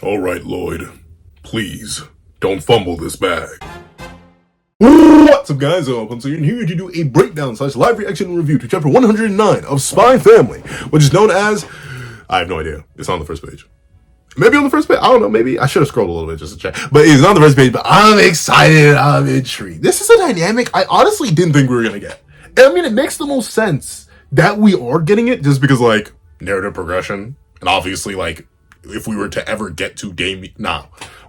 All right, Lloyd. Please, don't fumble this bag. What's up, guys? I'm consultation here to do a breakdown / live reaction review to chapter 109 of Spy Family, which is known as... I have no idea. It's on the first page. Maybe on the first page. I don't know. Maybe I should have scrolled a little bit just to check. But it's on the first page. But I'm excited. I'm intrigued. This is a dynamic I honestly didn't think we were going to get. I mean, it makes the most sense that we are getting it just because, like, narrative progression. And obviously, like, if we were to ever get to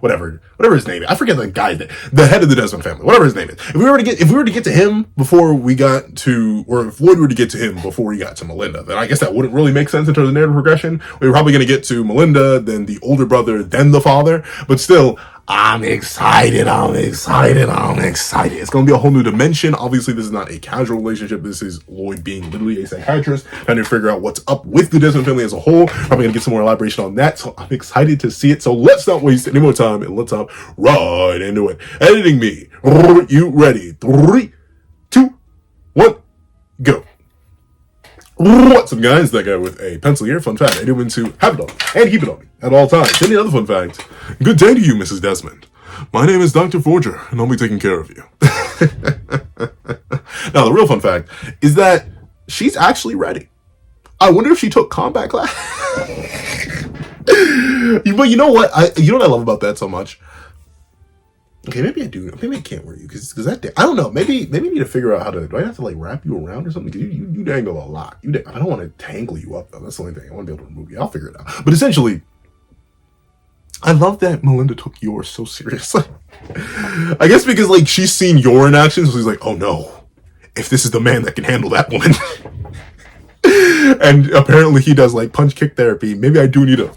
whatever his name is. I forget the guy, the head of the Desmond family, whatever his name is. If we were to get to him before we got to, or if Lloyd were to get to him before he got to Melinda, then I guess that wouldn't really make sense in terms of narrative progression. We were probably going to get to Melinda, then the older brother, then the father. But still, I'm excited. It's going to be a whole new dimension. Obviously, this is not a casual relationship. This is Lloyd being literally a psychiatrist, trying to figure out what's up with the Desmond family as a whole. Probably going to get some more elaboration on that. So I'm excited to see it. So let's not waste any more time and let's hop right into it. Editing me. You ready? 3, 2, 1, go. What's up, guys? That guy with a pencil here. Fun fact, I do to have it on and keep it on me at all times. Any other fun fact? Good day to you, Mrs. Desmond. My name is Dr. Forger, and I'll be taking care of you. Now, the real fun fact is that she's actually ready. I wonder if she took combat class. But you know what? You know what I love about that so much? Okay, maybe I do. Maybe I can't wear you because that day, I don't know. Maybe I need to figure out how to. Do I have to like wrap you around or something? Because you dangle a lot. I don't want to tangle you up though. That's the only thing. I want to be able to remove you. I'll figure it out. But essentially, I love that Melinda took yours so seriously. I guess because like she's seen your in action, so she's like, oh no, if this is the man that can handle that woman. And apparently he does like punch kick therapy. Maybe I do need to.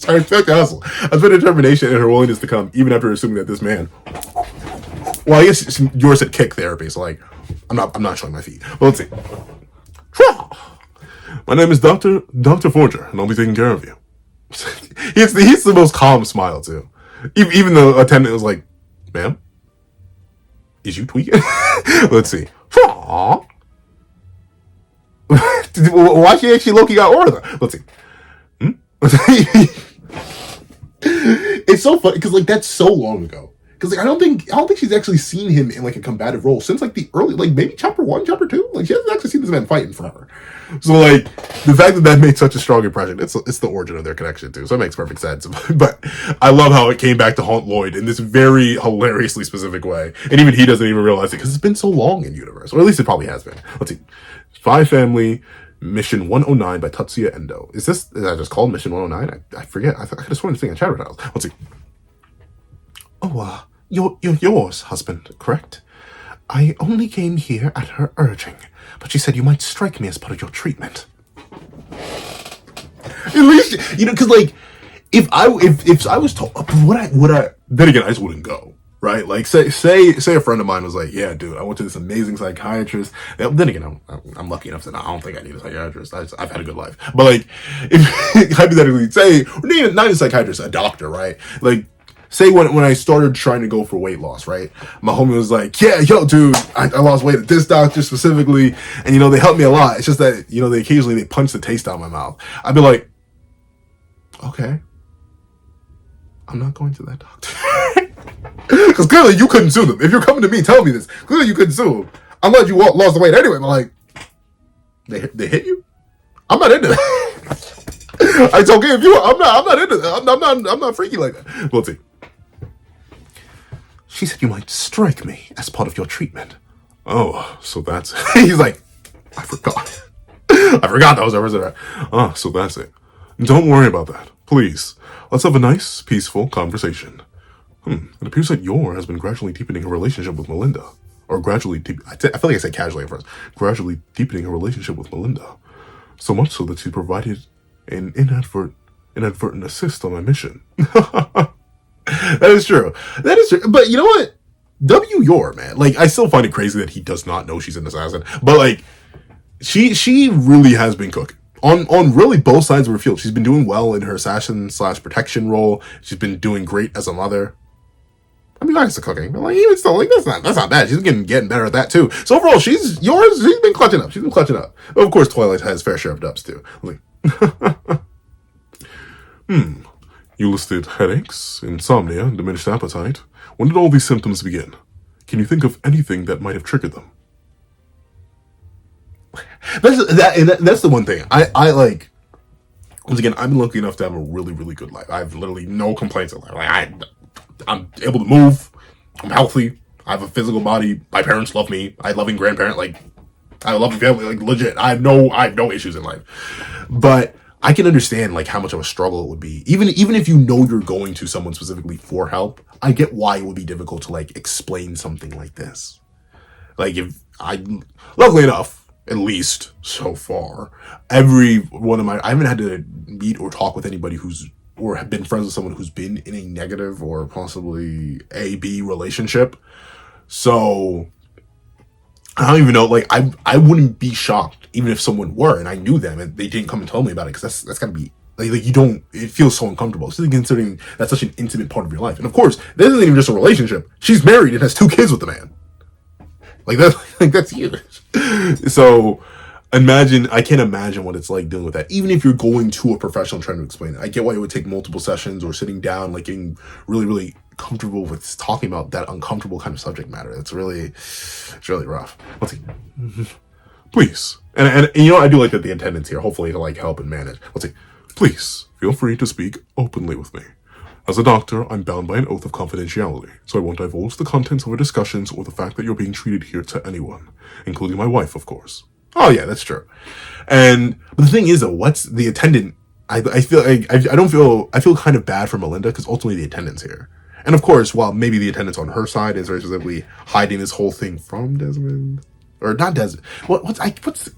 I respect the hustle. I respect her determination and her willingness to come, even after assuming that this man. Well, I guess yours said kick therapy, so like, I'm not showing my feet. But let's see. My name is Dr. Forger, and I'll be taking care of you. He's the most calm smile too. Even the attendant was like, "Ma'am, is you tweaking?" Let's see. Why she actually low-key got order? Let's see. It's so funny because like that's so long ago. Because like I don't think she's actually seen him in like a combative role since like the early, like maybe chapter 1, chapter 2. Like she hasn't actually seen this man fighting forever. So like the fact that made such a strong impression, it's the origin of their connection too. So it makes perfect sense. But I love how it came back to haunt Lloyd in this very hilariously specific way, and even he doesn't even realize it because it's been so long in universe, or at least it probably has been. Let's see, Spy Family. Mission 109 by Tatsuya Endo. Is that just called Mission 109? I forget. I could have sworn this thing in chat right now. Let's see. Oh, you're yours, husband, correct? I only came here at her urging, but she said you might strike me as part of your treatment. At least, because like, if I was told, then again, I just wouldn't go. Right, like say a friend of mine was like, "Yeah, dude, I went to this amazing psychiatrist." Then again, I'm lucky enough that I don't think I need a psychiatrist. I've had a good life. But like, if hypothetically, say not even a psychiatrist, a doctor, right? Like, say when I started trying to go for weight loss, right? My homie was like, "Yeah, yo, dude, I lost weight at this doctor specifically, and they helped me a lot. It's just that they occasionally punch the taste out of my mouth." I'd be like, "Okay, I'm not going to that doctor." Because clearly you couldn't sue them. If you're coming to me telling me this, clearly you couldn't sue them. I'm glad you lost the weight anyway. But like, they hit you? I'm not into that. It's okay if you. I'm not into that. I'm not freaky like that. Let's see. She said you might strike me as part of your treatment. Oh, so that's. He's like, I forgot. I forgot that was ever. Oh, so that's it. Don't worry about that, please. Let's have a nice, peaceful conversation. It appears that Yor has been gradually deepening her relationship with Melinda. Or gradually, I feel like I said casually at first. Gradually deepening her relationship with Melinda. So much so that she provided an inadvertent assist on my mission. That is true. But you know what? W. Yor, man. Like, I still find it crazy that he does not know she's an assassin. But like, she really has been cooking. On really both sides of her field. She's been doing well in her assassin/protection role. She's been doing great as a mother. I mean, nice to cooking, but like even still, like that's not bad. She's getting better at that too. So overall, she's been clutching up. But of course, Twilight has fair share of dubs too. Like, You listed headaches, insomnia, and diminished appetite. When did all these symptoms begin? Can you think of anything that might have triggered them? That's the one thing. I like, once again, I'm lucky enough to have a really, really good life. I have literally no complaints in life. Like, I'm able to move. I'm healthy. I have a physical body. My parents love me. I have a loving grandparent. Like, I have a loving family. Like, legit. I have no issues in life. But I can understand like how much of a struggle it would be. Even if you know you're going to someone specifically for help, I get why it would be difficult to like explain something like this. Like, luckily enough, at least so far, every one of I haven't had to meet or talk with anybody or have been friends with someone who's been in a negative or possibly A-B relationship. So I don't even know, like, I wouldn't be shocked even if someone were and I knew them and they didn't come and tell me about it, because that's gotta be like it feels so uncomfortable, especially considering that's such an intimate part of your life. And of course, this isn't even just a relationship. She's married and has 2 kids with the man. That's huge. So I can't imagine what it's like dealing with that. Even if you're going to a professional trying to explain it, I get why it would take multiple sessions or sitting down, like getting really, really comfortable with talking about that uncomfortable kind of subject matter. It's really rough. Let's see. Please. And you know, I do like that the attendants here, hopefully to like help and manage. Let's see. Please feel free to speak openly with me. As a doctor, I'm bound by an oath of confidentiality, so I won't divulge the contents of our discussions or the fact that you're being treated here to anyone, including my wife, of course. Oh yeah, that's true. But the thing is, though, what's the attendant? I feel kind of bad for Melinda, because ultimately the attendant's here. And of course, while maybe the attendant's on her side is very specifically hiding this whole thing from Desmond, or not Desmond. What's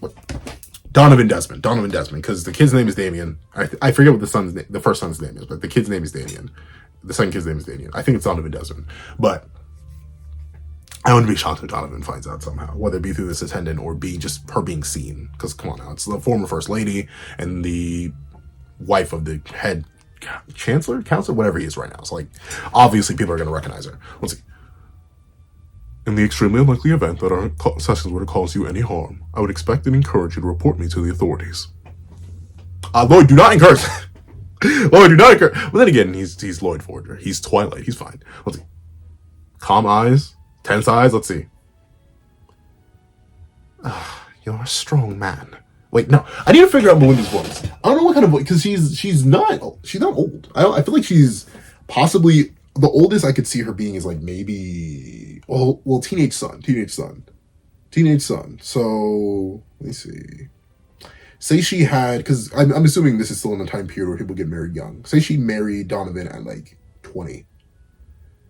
Donovan Desmond, because the kid's name is Damien. I forget what the first son's name is, but the kid's name is Damien. The second kid's name is Damien. I think it's Donovan Desmond. But I wouldn't be shocked if Donovan finds out somehow, whether it be through this attendant or be just her being seen. Because come on now, it's the former first lady and the wife of the head counselor, whatever he is right now. So like, obviously people are going to recognize her. Let's see. In the extremely unlikely event that our sessions were to cause you any harm, I would expect and encourage you to report me to the authorities. Lloyd, do not encourage. Lloyd, do not encourage. But then again, he's Lloyd Forger. He's Twilight. He's fine. Let's see. Calm eyes, tense eyes. Let's see. You're a strong man. Wait, no. I need to figure out Melinda's voice. I don't know what kind of voice, because she's not old. I feel like she's possibly the oldest I could see her being is like maybe teenage son. So let me see. Say she had, because I'm assuming this is still in the time period where people get married young. Say she married Donovan at like 20.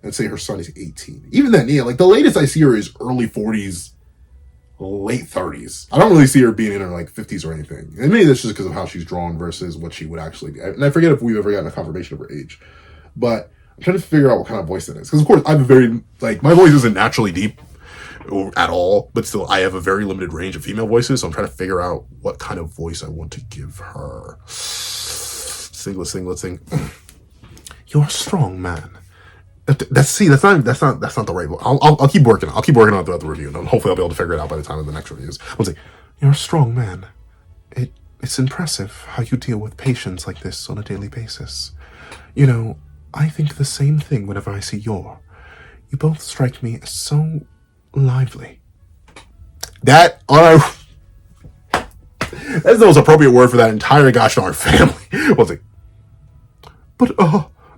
And say her son is 18. Even then, yeah, like the latest I see her is early 40s, late 30s. I don't really see her being in her like 50s or anything. And maybe that's just because of how she's drawn versus what she would actually be. And I forget if we've ever gotten a confirmation of her age. But I'm trying to figure out what kind of voice that is. Because of course I have a very, like, my voice isn't naturally deep at all, but still I have a very limited range of female voices. So I'm trying to figure out what kind of voice I want to give her. Sing. You're a strong man. That's not the right voice. I'll keep working. I'll keep working on it throughout the review, and hopefully I'll be able to figure it out by the time of the next reviews. I'll say, you're a strong man. It's impressive how you deal with patients like this on a daily basis. You know, I think the same thing whenever I see you both strike me as so lively. That's the most appropriate word for that entire gosh darn family. We'll see. But,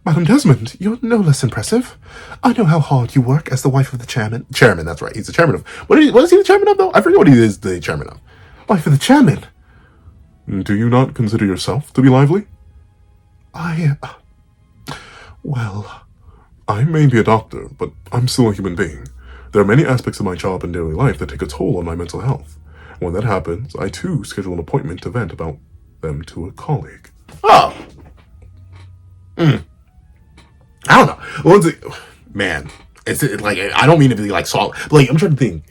Madam Desmond, you're no less impressive. I know how hard you work as the wife of the chairman. Chairman, that's right. He's the chairman of... What is he the chairman of, though? I forget what he is the chairman of. Wife of the chairman. Do you not consider yourself to be lively? Well, I may be a doctor, but I'm still a human being. There are many aspects of my job and daily life that take a toll on my mental health. When that happens, I too schedule an appointment to vent about them to a colleague. Oh! I don't know. Well, man, it's like, I don't mean to be like soft, but like, I'm trying to think.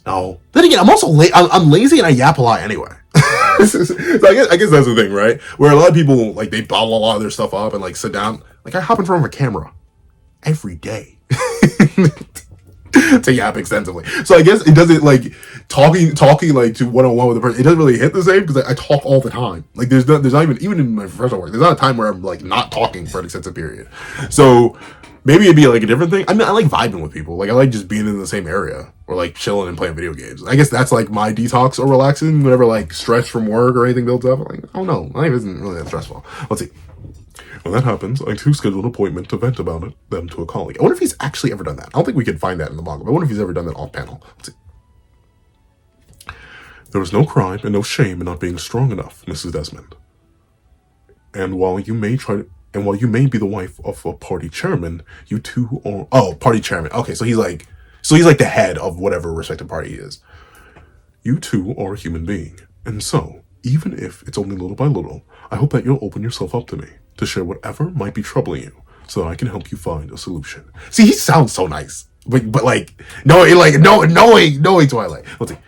No. Then again, I'm also I'm lazy and I yap a lot anyway. So I guess that's the thing, right? Where a lot of people, like, they bottle a lot of their stuff up and like sit down. Like, I hop in front of a camera every day to yap extensively. So I guess it doesn't, like, talking like to one-on-one with a person, it doesn't really hit the same because I talk all the time. Like there's not even in my professional work, there's not a time where I'm like not talking for an extensive period. So maybe it'd be like a different thing. I mean, I like vibing with people. Like I like just being in the same area or like chilling and playing video games. I guess that's like my detox or relaxing whenever like stress from work or anything builds up. I'm like, oh no, life isn't really that stressful. Let's see. When that happens, I too schedule an appointment to vent about them to a colleague. I wonder if he's actually ever done that. I don't think we can find that in the manga, but I wonder if he's ever done that off panel. Let's see. There was no crime and no shame in not being strong enough, Mrs. Desmond. And while you may be the wife of a party chairman, you two are party chairman. Okay, so he's like the head of whatever respective party he is. You two are a human being, and so even if it's only little by little, I hope that you'll open yourself up to me to share whatever might be troubling you, so that I can help you find a solution. See, he sounds so nice, but like knowing Twilight. Let's see.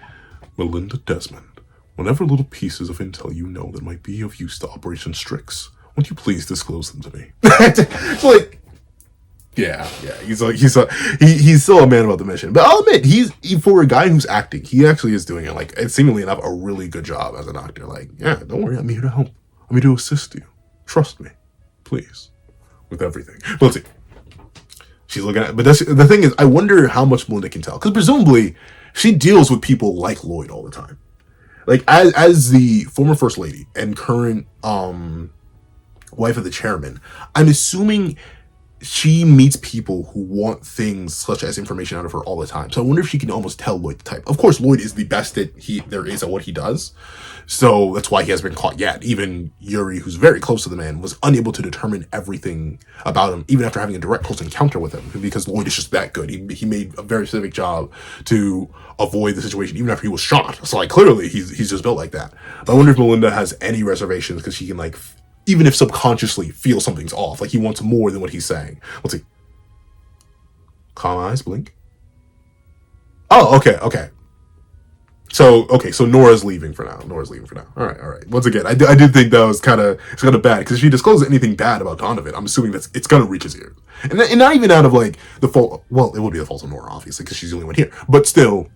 Melinda Desmond, whatever little pieces of intel you know that might be of use to Operation Strix, won't you please disclose them to me? It's like, yeah. He's still a man about the mission. But I'll admit, for a guy who's acting, he actually is doing it. Like, it's seemingly enough a really good job as an actor. Like, yeah, don't worry, I'm here to help. I'm here to assist you. Trust me, please, with everything. But let's see. She's looking at, but the thing is, I wonder how much Melinda can tell, because presumably she deals with people like Lloyd all the time. Like as the former first lady and current wife of the chairman, I'm assuming she meets people who want things such as information out of her all the time. So I wonder if she can almost tell Lloyd the type. Of course, Lloyd is the best there is at what he does. So that's why he hasn't been caught yet. Even Yuri, who's very close to the man, was unable to determine everything about him, even after having a direct close encounter with him, because Lloyd is just that good. He made a very specific job to avoid the situation, even after he was shot. So like clearly he's just built like that. But I wonder if Melinda has any reservations, because she can like, even if subconsciously, feel something's off. Like he wants more than what he's saying. Let's see. Calm eyes, blink. Oh, okay. So Nora's leaving for now. All right. Once again, I did think that was kind of bad, because if she discloses anything bad about Donovan, I'm assuming it's gonna reach his ears, and not even out of like the fault. Well, it would be the fault of Nora, obviously, because she's the only one here. But still,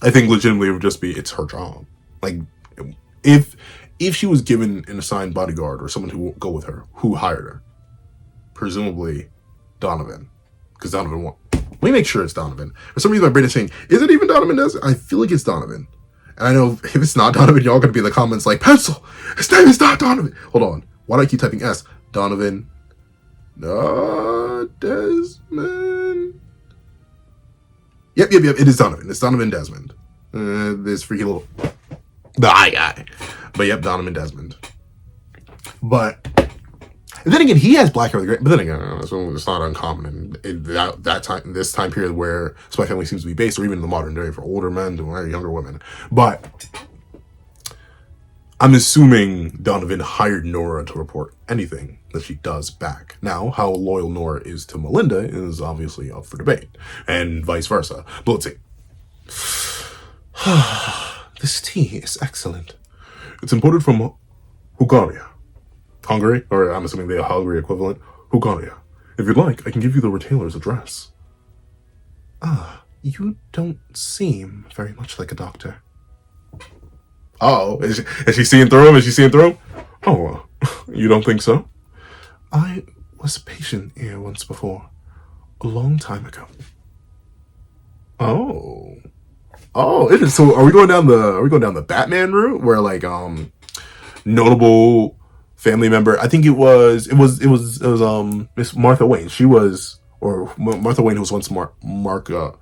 I think legitimately it would just be it's her job. Like if she was given an assigned bodyguard or someone who will go with her, who hired her? Presumably Donovan, because Donovan won. Let me make sure it's Donovan. For some reason, my brain is saying, is it even Donovan? I feel like it's Donovan. And I know if it's not Donovan, y'all gonna be in the comments like, pencil, his name is not Donovan. Hold on. Why do I keep typing S? Donovan. Desmond. Yep. It is Donovan. It's Donovan Desmond. This freaky little the eye guy. But yep, Donovan Desmond. But then again, he has black hair. But then again, it's not uncommon in this time period where Spy Family seems to be based, or even in the modern day for older men to marry younger women. But I'm assuming Donovan hired Nora to report anything that she does back. Now, how loyal Nora is to Melinda is obviously up for debate, and vice versa. But let's see. This tea is excellent. It's imported from Hungaria. Hungary, or I'm assuming the Hungary equivalent, Hungaria. If you'd like, I can give you the retailer's address. You don't seem very much like a doctor. Oh, is she seeing through him? Oh, you don't think so? I was a patient here once before, a long time ago. Oh, so are we going down the Batman route where like notable family member? I think it was Miss Martha Wayne. Martha Wayne, who was once Martha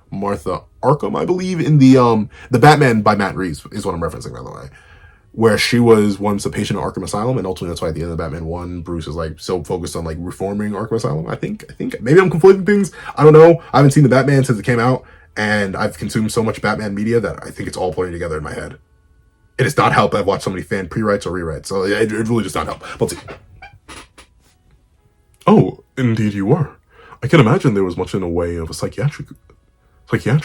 Arkham, I believe, in the Batman by Matt Reeves is what I'm referencing, by the way, where she was once a patient at Arkham Asylum, and ultimately that's why at the end of Batman 1, Bruce is like so focused on like reforming Arkham Asylum. I think maybe I'm conflating things. I don't know. I haven't seen the Batman since it came out, and I've consumed so much Batman media that I think it's all playing together in my head. It has not helped. I've watched so many fan pre-writes or rewrites, so it really does not help. Let's see. Oh, indeed you were. I can imagine there was much in the way of a psychiatry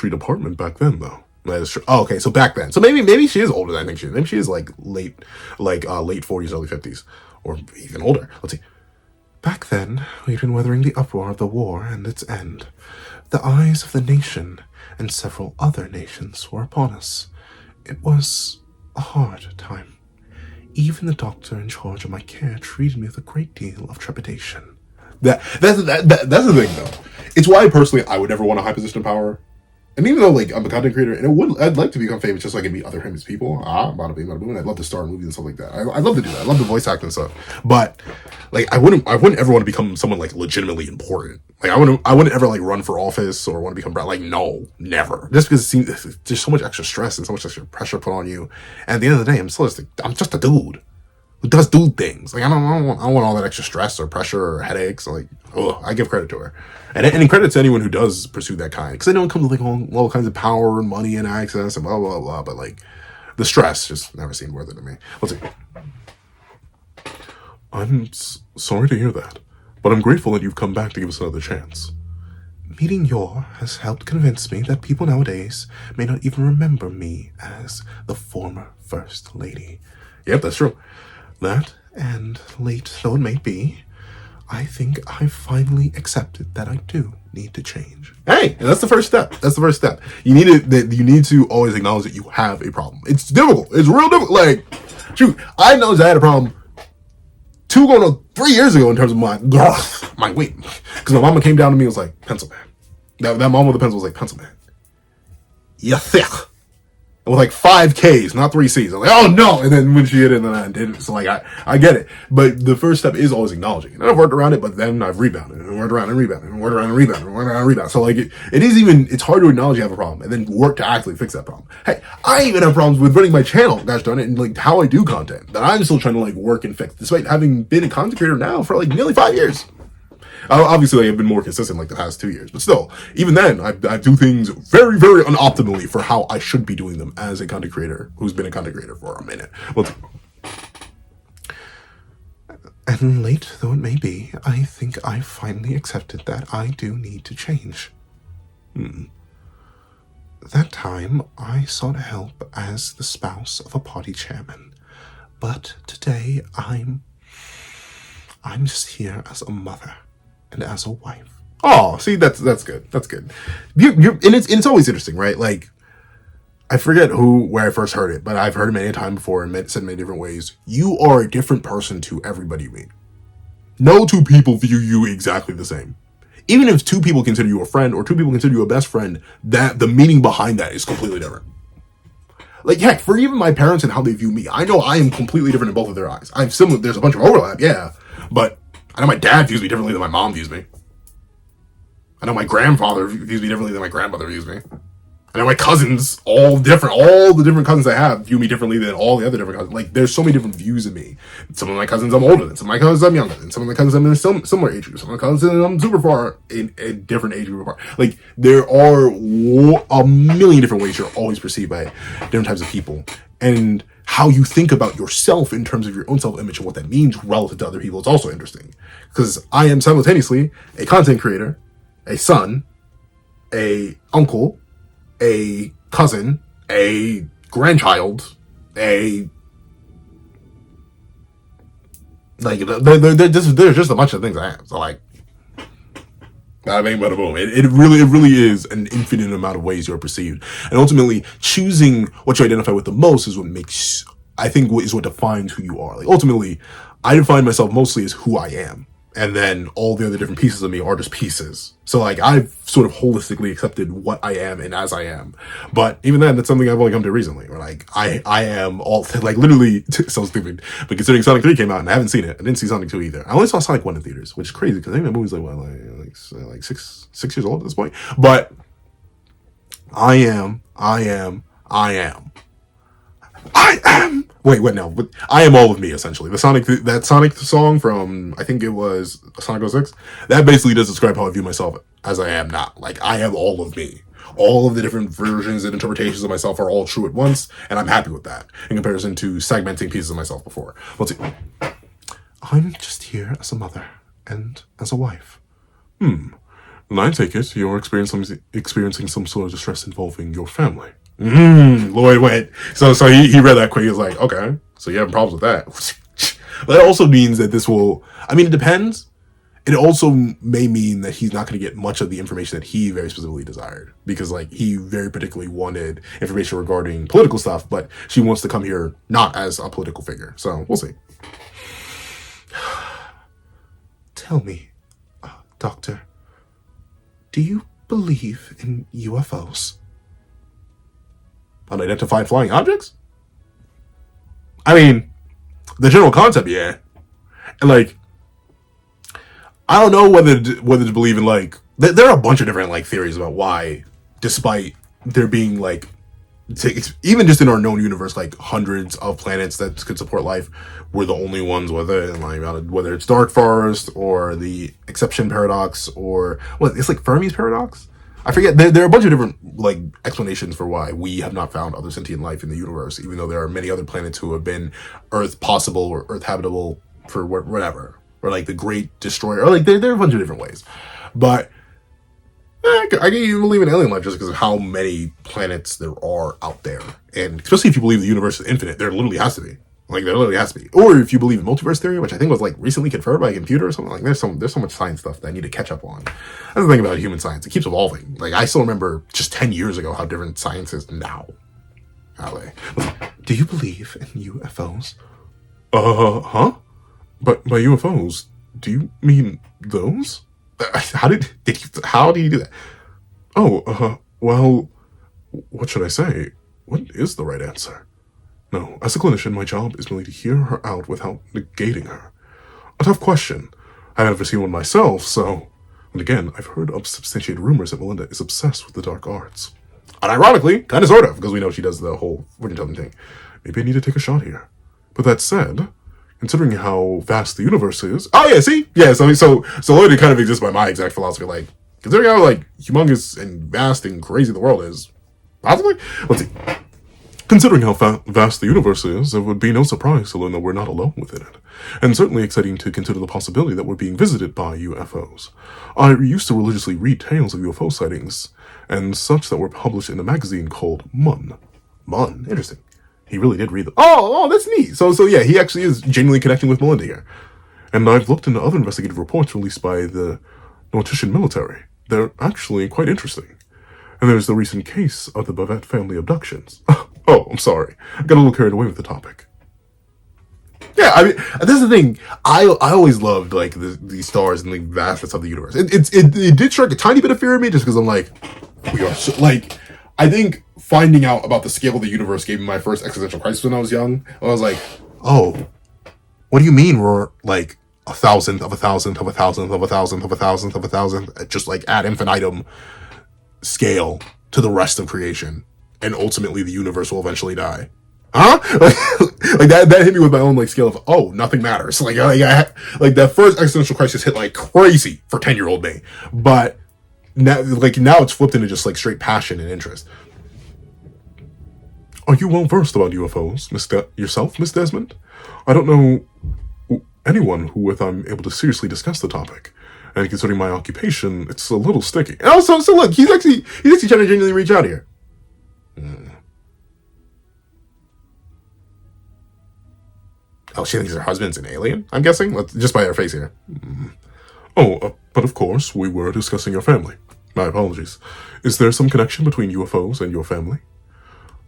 department back then, though. That is true. Oh, okay, so back then. So maybe she is older than I think she is. Maybe she is like late 40s, early 50s, or even older. Let's see. Back then, we'd been weathering the uproar of the war and its end. The eyes of the nation and several other nations were upon us. It was a hard time. Even the doctor in charge of my care treated me with a great deal of trepidation. That's the thing, though. It's why, personally, I would never want a high position of power. And even though, like, I'm a content creator, and I'd like to become famous just so I can meet other famous people. Bada bing, bada boom. I'd love to star in movies and stuff like that. I'd love to do that. I love the voice acting and stuff. But, like, I wouldn't ever want to become someone, like, legitimately important. Like, I wouldn't ever, like, run for office or want to become, like, no, never. Just because there's so much extra stress and so much extra pressure put on you. And at the end of the day, I'm just a dude who does dude things. Like, I don't want all that extra stress or pressure or headaches. Like, I give credit to her. And credit to anyone who does pursue that kind. Because I know it comes with, like, all kinds of power and money and access and blah, blah, blah. But, like, the stress just never seemed worth it to me. Let's see. I'm sorry to hear that. But I'm grateful that you've come back to give us another chance. Meeting Yor has helped convince me that people nowadays may not even remember me as the former First Lady. Yep, that's true. That, and late though it may be, I think I've finally accepted that I do need to change. Hey, and that's the first step. You need to always acknowledge that you have a problem. It's difficult. It's real difficult. Like, shoot, I acknowledged I had a problem 3 years ago in terms of my weight. Because my mama came down to me and was like, pencil man. That mom with the pencil was like, pencil man. You're thick. With like 5 Ks, not 3 Cs. I'm like, oh no! And then when she hit it, then I didn't. So like, I get it. But the first step is always acknowledging it. And I've worked around it, but then I've rebounded and worked around and rebounded and worked around and rebounded and worked around and rebounded. So like, it's hard to acknowledge you have a problem and then work to actually fix that problem. Hey, I even have problems with running my channel, gosh darn it, and like how I do content that I'm still trying to like work and fix, despite having been a content creator now for like nearly 5 years. Obviously, I've been more consistent like the past 2 years, but still, even then, I do things very, very unoptimally for how I should be doing them as a content creator who's been a content creator for a minute. And late though it may be, I think I finally accepted that I do need to change. That time, I sought help as the spouse of a party chairman, but today I'm just here as a mother. And as a wife. Oh, see, that's good. That's good. And it's always interesting, right? Like, I forget where I first heard it, but I've heard it many times before and said in many different ways. You are a different person to everybody you meet. No 2 people view you exactly the same. Even if 2 people consider you a friend or 2 people consider you a best friend, that the meaning behind that is completely different. Like, heck, for even my parents and how they view me, I know I am completely different in both of their eyes. There's a bunch of overlap, yeah, but I know my dad views me differently than my mom views me. I know my grandfather views me differently than my grandmother views me. I know my cousins, all the different cousins I have view me differently than all the other different cousins. Like, there's so many different views of me. Some of my cousins I'm older than, some of my cousins I'm younger than, some of my cousins I'm in a similar age group, some of my cousins I'm super far in a different age group apart. Like, there are a million different ways you're always perceived by different types of people. And how you think about yourself in terms of your own self-image and what that means relative to other people is also interesting. Because I am simultaneously a content creator, a son, a uncle, a cousin, a grandchild, there's just a bunch of things I am. So like, I mean, bada boom. It really is an infinite amount of ways you're perceived. And ultimately, choosing what you identify with the most is what defines who you are. Like, ultimately, I define myself mostly as who I am. And then all the other different pieces of me are just pieces. So like, I've sort of holistically accepted what I am and as I am. But even then, that's something I've only come to recently. Where like, I am all, like, literally, so stupid. But considering Sonic 3 came out and I haven't seen it, I didn't see Sonic 2 either. I only saw Sonic 1 in theaters, which is crazy because I think that movie's like 6 years old at this point. But I am. Wait, no. But I am all of me, essentially. That Sonic song from, I think it was Sonic 06, that basically does describe how I view myself as I am now. Like, I am all of me. All of the different versions and interpretations of myself are all true at once, and I'm happy with that, in comparison to segmenting pieces of myself before. Let's see. I'm just here as a mother, and as a wife. And I take it you're experiencing some sort of distress involving your family. Lloyd went. So he read that quick. He was like, okay, so you having problems with that. But that also means that this will, I mean, it depends. it also may mean that he's not going to get much of the information that he very specifically desired, because like he very particularly wanted information regarding political stuff, but she wants to come here not as a political figure. So we'll see. Tell me, Doctor, do you believe in UFOs? Unidentified flying objects? I mean, the general concept, yeah. And like, I don't know whether to believe in like, there are a bunch of different like theories about why, despite there being like, even just in our known universe, like hundreds of planets that could support life, we're the only ones with it. And like, whether it's dark forest or the exception paradox, or what, it's like Fermi's paradox. I forget. There are a bunch of different like explanations for why we have not found other sentient life in the universe, even though there are many other planets who have been Earth possible or Earth habitable for whatever, or like the Great Destroyer, or like there are a bunch of different ways. But I can even believe in alien life just because of how many planets there are out there, and especially if you believe the universe is infinite, there literally has to be. Like there literally has to be. Or if you believe in multiverse theory, which I think was like recently confirmed by a computer or something, like there's so much science stuff that I need to catch up on. That's the thing about human science. It keeps evolving. Like I still remember just 10 years ago how different science is now. Do you believe in UFOs? Huh? But by UFOs, do you mean those? How do you do that? Well, what should I say? What is the right answer? No, as a clinician, my job is merely to hear her out without negating her. A tough question. I've never seen one myself, so... And again, I've heard of substantiated rumors that Melinda is obsessed with the dark arts. And ironically, kind of sort of, because we know she does the whole fortune-telling thing. Maybe I need to take a shot here. But that said, considering how vast the universe is... Oh yeah, see? Yeah, so loyalty kind of exists by my exact philosophy. Like, considering how, like, humongous and vast and crazy the world is... Possibly? Let's see. Considering how vast the universe is, it would be no surprise to learn that we're not alone within it, and certainly exciting to consider the possibility that we're being visited by UFOs. I used to religiously read tales of UFO sightings, and such that were published in a magazine called Mun. Mun? Interesting. He really did read them. Oh, that's neat. So yeah, he actually is genuinely connecting with Melinda here. And I've looked into other investigative reports released by the Nortician military. They're actually quite interesting. And there's the recent case of the Bavette family abductions. Oh, I'm sorry. I got a little carried away with the topic. Yeah, I mean, that's the thing. I always loved, like, the stars and the vastness of the universe. It did strike a tiny bit of fear in me just because I'm like, we are so, like, I think finding out about the scale of the universe gave me my first existential crisis when I was young. I was like, oh, what do you mean we're, like, 1,000th of a 1,000th of a 1,000th of a 1,000th of a 1,000th of a 1,000th, just, like, ad infinitum scale to the rest of creation, and ultimately the universe will eventually die. Huh? Like that hit me with my own like scale of, oh, nothing matters. Like that first existential crisis hit like crazy for 10-year-old me, but now it's flipped into just like straight passion and interest. Are you well versed about UFOs, yourself, Miss Desmond? I don't know anyone who with I'm able to seriously discuss the topic. And considering my occupation, it's a little sticky. And also, so look, he's actually trying to genuinely reach out here. Oh, she thinks her husband's an alien, I'm guessing? Just by her face here. But of course, we were discussing your family. My apologies. Is there some connection between UFOs and your family?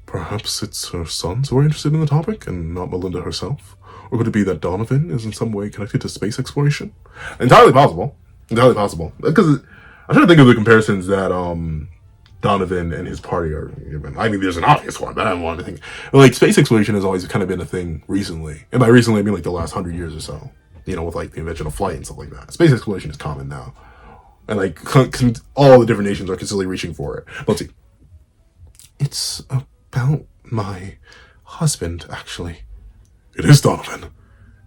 Perhaps it's her sons who are interested in the topic, and not Melinda herself? Or could it be that Donovan is in some way connected to space exploration? Entirely possible. Entirely possible. Because I'm trying to think of the comparisons that Donovan and his party are given. I mean, there's an obvious one, but I don't want to think. Like, space exploration has always kind of been a thing recently. And by recently, I mean like the last 100 years or so. You know, with like the invention of flight and stuff like that. Space exploration is common now. And like, all the different nations are consistently reaching for it. Let's see. It's about my husband, actually. It is Donovan.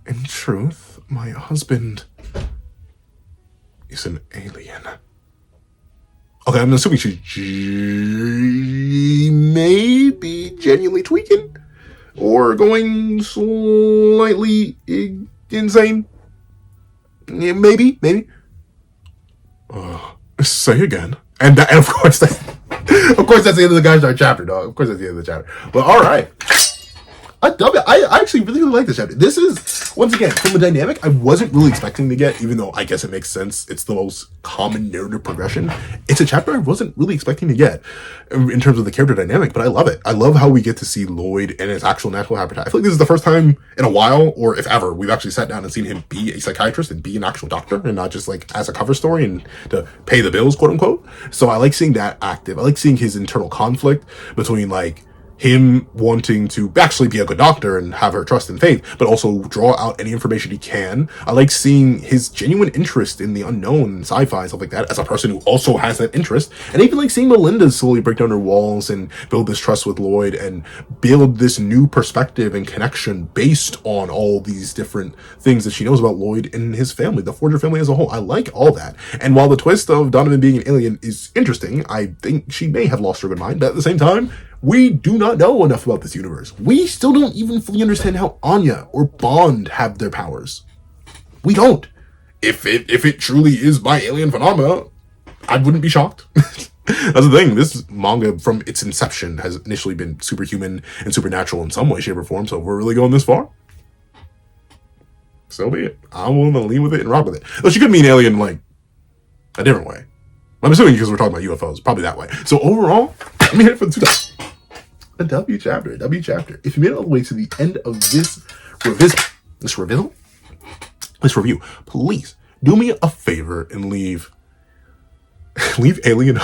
In truth, my husband is an alien. Okay, I'm assuming she may be genuinely tweaking or going slightly insane. Yeah, maybe. Say again. And of course, that's the end of the Guys Dark chapter, dog. Of course, that's the end of the chapter. But all right. I actually really like this chapter. This is, once again, from a dynamic I wasn't really expecting to get, even though I guess it makes sense. It's the most common narrative progression. It's a chapter I wasn't really expecting to get in terms of the character dynamic, but I love it. I love how we get to see Lloyd in his actual natural habitat. I feel like this is the first time in a while, or if ever, we've actually sat down and seen him be a psychiatrist and be an actual doctor, and not just like as a cover story and to pay the bills, quote unquote. So I like seeing that active. I like seeing his internal conflict between like him wanting to actually be a good doctor and have her trust and faith, but also draw out any information he can. I like seeing his genuine interest in the unknown, sci-fi, and stuff like that, as a person who also has that interest. And even like seeing Melinda slowly break down her walls and build this trust with Lloyd and build this new perspective and connection based on all these different things that she knows about Lloyd and his family, the Forger family as a whole. I like all that. And while the twist of Donovan being an alien is interesting, I think she may have lost her good mind, but at the same time, we do not know enough about this universe. We still don't even fully understand how Anya or Bond have their powers. We don't. If it truly is by alien phenomena, I wouldn't be shocked. That's the thing. This manga, from its inception, has initially been superhuman and supernatural in some way, shape, or form. So if we're really going this far, so be it. I'm willing to lean with it and rock with it. Though she could mean alien like a different way. I'm assuming because we're talking about UFOs, probably that way. So overall, let me hit it for the 2 times. A W chapter. If you made it all the way to the end of this review, please do me a favor and leave alien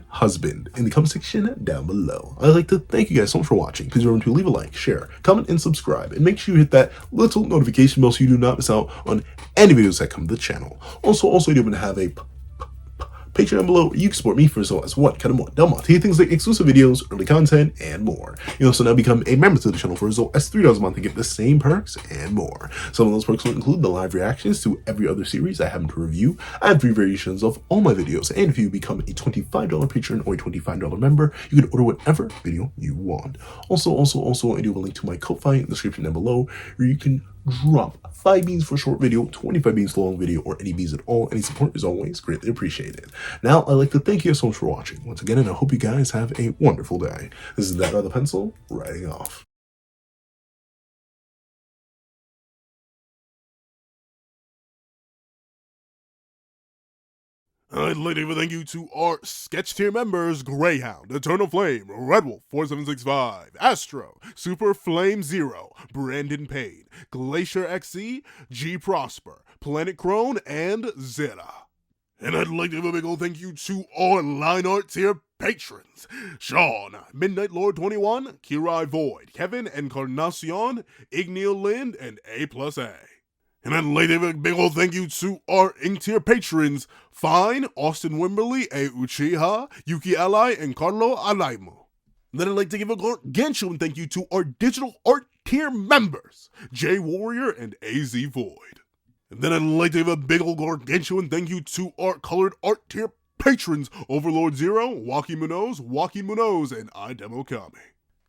husband in the comment section down below. I'd like to thank you guys so much for watching. Please remember to leave a like, share, comment, and subscribe, and make sure you hit that little notification bell so you do not miss out on any videos that come to the channel. Also, I do want to have a Patreon down below. You can support me for as low as $1 Delmont to get things like exclusive videos, early content, and more. You can also now become a member to the channel for as low as $3 a month and get the same perks and more. Some of those perks will include the live reactions to every other series I happen to review. I have 3 variations of all my videos, and if you become a $25 patron or a $25 member, you can order whatever video you want. Also, I do have a link to my Ko-Fi in the description down below, where you can drop 5 beans for a short video, 25 beans for a long video, or any beans at all. Any support is always greatly appreciated. Now, I'd like to thank you so much for watching once again, and I hope you guys have a wonderful day. This is That Other Pencil, writing off. I'd like to thank you to our sketch tier members: Greyhound, Eternal Flame, Red Wolf 4765, Astro, Super Flame Zero, Brandon Payne, Glacier XC, G Prosper, Planet Crone, and Zeta. And I'd like to give a big old thank you to our line art tier patrons: Sean, Midnight Lord 21, Kirai Void, Kevin Encarnacion, Igneal Lind, and A+A. And I'd like to give a big old thank you to our Ink tier patrons: Fine, Austin Wimberly, A Uchiha, Yuki Ally, and Carlo Alaimo. Then I'd like to give a gargantuan thank you to our digital art tier members: J Warrior and AZ Void. And then I'd like to give a big old gargantuan thank you to our colored art tier patrons: Overlord Zero, Joaquin Munoz, and Idemokami.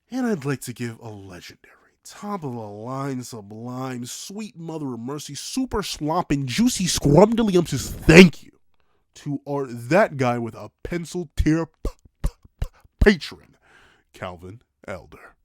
And I'd like to give a legendary, top of the line, sublime, sweet mother of mercy, super slopping, juicy scrumdiddlyumptious thank you to our That Guy with a Pencil tier patron, Calvin Elder.